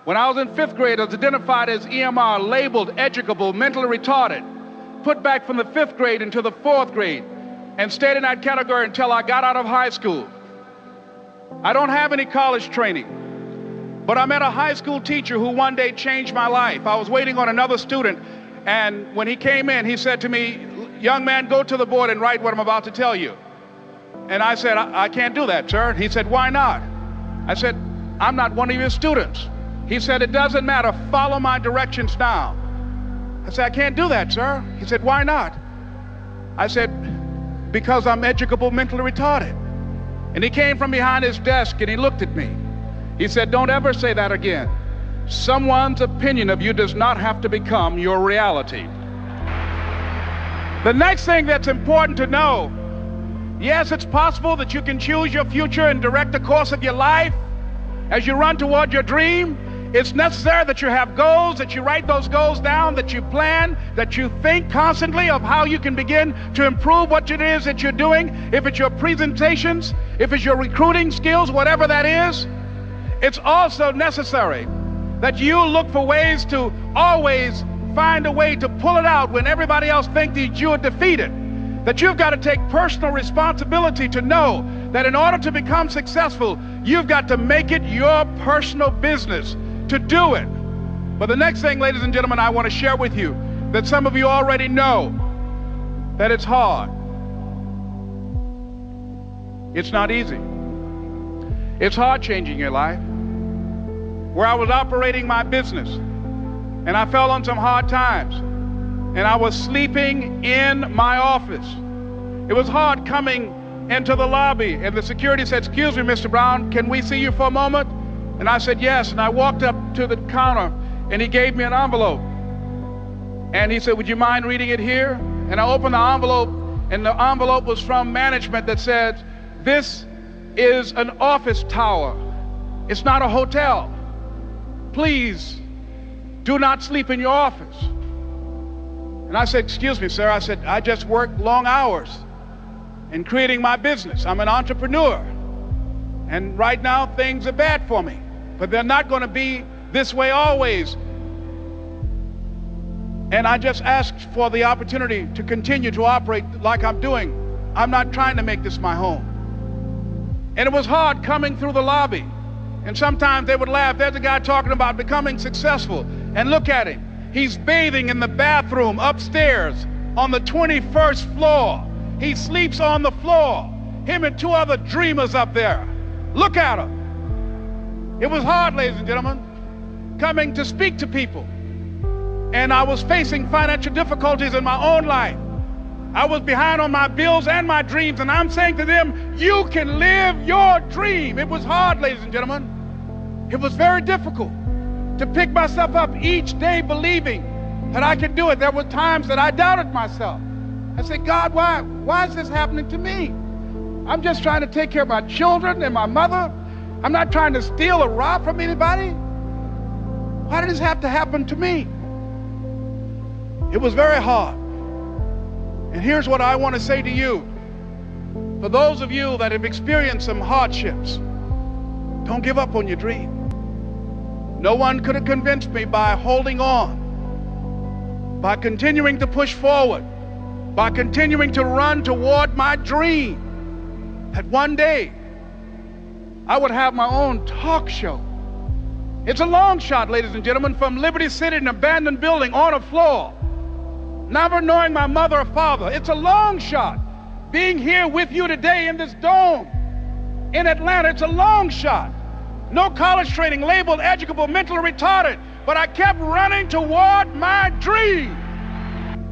When I was in 5th grade, I was identified as EMR, labeled educable, mentally retarded, put back from the 5th grade into the 4th grade, and stayed in that category until I got out of high school. I don't have any college training, but I met a high school teacher who one day changed my life. I was waiting on another student, and when he came in, he said to me, "Young man, go to the board and write what I'm about to tell you." And I said, I can't do that, sir. He said, "Why not?" I said, "I'm not one of your students." He said, "It doesn't matter, follow my directions now." I said, "I can't do that, sir." He said, "Why not?" I said, "Because I'm educable, mentally retarded." And he came from behind his desk and he looked at me. He said, "Don't ever say that again. Someone's opinion of you does not have to become your reality." The next thing that's important to know, yes, it's possible that you can choose your future and direct the course of your life as you run toward your dream. It's necessary that you have goals, that you write those goals down, that you plan, that you think constantly of how you can begin to improve what it is that you're doing. If it's your presentations, if it's your recruiting skills, whatever that is. It's also necessary that you look for ways to always find a way to pull it out when everybody else thinks that you are defeated. That you've got to take personal responsibility to know that in order to become successful, you've got to make it your personal business to do it. But the next thing, ladies and gentlemen, I want to share with you that some of you already know that it's hard. It's not easy. It's hard changing your life. Where I was operating my business and I fell on some hard times and I was sleeping in my office. It was hard coming into the lobby and the security said, "Excuse me, Mr. Brown, can we see you for a moment?" And I said, "Yes." And I walked up to the counter and he gave me an envelope. And he said, "Would you mind reading it here?" And I opened the envelope and the envelope was from management that said, "This is an office tower. It's not a hotel. Please do not sleep in your office." And I said, "Excuse me, sir." I said, "I just work long hours in creating my business. I'm an entrepreneur. And right now things are bad for me, but they're not going to be this way always. And I just asked for the opportunity to continue to operate like I'm doing. I'm not trying to make this my home." And it was hard coming through the lobby. And sometimes they would laugh. There's a guy talking about becoming successful. And look at him. He's bathing in the bathroom upstairs on the 21st floor. He sleeps on the floor. Him and 2 other dreamers up there. Look at him. It was hard, ladies and gentlemen, coming to speak to people. And I was facing financial difficulties in my own life. I was behind on my bills and my dreams, and I'm saying to them, "You can live your dream." It was hard, ladies and gentlemen. It was very difficult to pick myself up each day believing that I could do it. There were times that I doubted myself. I said, "God, why is this happening to me? I'm just trying to take care of my children and my mother. I'm not trying to steal or rob from anybody. Why did this have to happen to me?" It was very hard. And here's what I want to say to you. For those of you that have experienced some hardships, don't give up on your dream. No one could have convinced me by holding on, by continuing to push forward, by continuing to run toward my dream, that one day I would have my own talk show. It's a long shot, ladies and gentlemen, from Liberty City, an abandoned building on a floor, never knowing my mother or father. It's a long shot. Being here with you today in this dome in Atlanta, it's a long shot. No college training, labeled educable, mentally retarded, but I kept running toward my dream.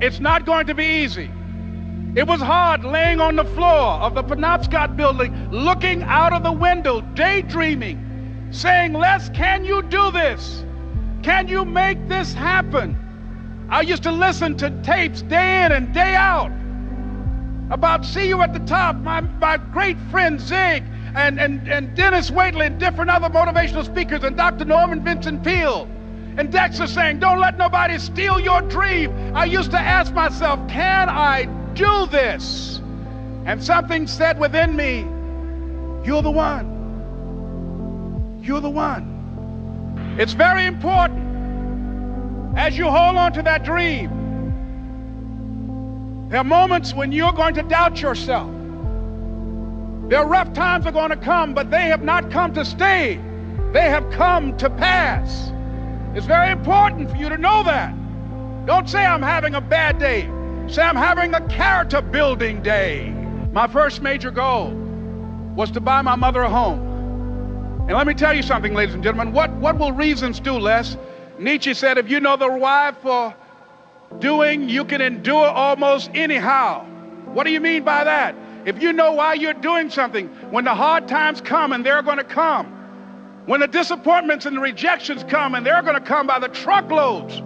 It's not going to be easy. It was hard laying on the floor of the Penobscot building, looking out of the window, daydreaming, saying, "Les, can you do this? Can you make this happen?" I used to listen to tapes day in and day out about See You at the Top, my great friend Zig and Dennis Waitley and different other motivational speakers and Dr. Norman Vincent Peale and Dexter saying, "Don't let nobody steal your dream." I used to ask myself, can I do this? And something said within me, "You're the one. You're the one." It's very important as you hold on to that dream. There are moments when you're going to doubt yourself. There are rough times are going to come, but they have not come to stay. They have come to pass. It's very important for you to know that. Don't say I'm having a bad day. Say I'm having a character building day. My first major goal was to buy my mother a home. And let me tell you something, ladies and gentlemen. What will reasons do, Les? Nietzsche said, if you know the why for doing, you can endure almost anyhow. What do you mean by that? If you know why you're doing something, when the hard times come, and they're going to come, when the disappointments and the rejections come, and they're going to come by the truckloads,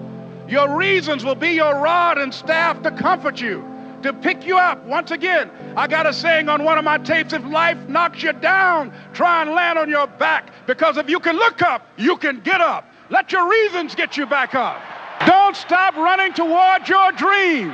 your reasons will be your rod and staff to comfort you, to pick you up. Once again, I got a saying on one of my tapes: if life knocks you down, try and land on your back, because if you can look up, you can get up. Let your reasons get you back up. Don't stop running toward your dream.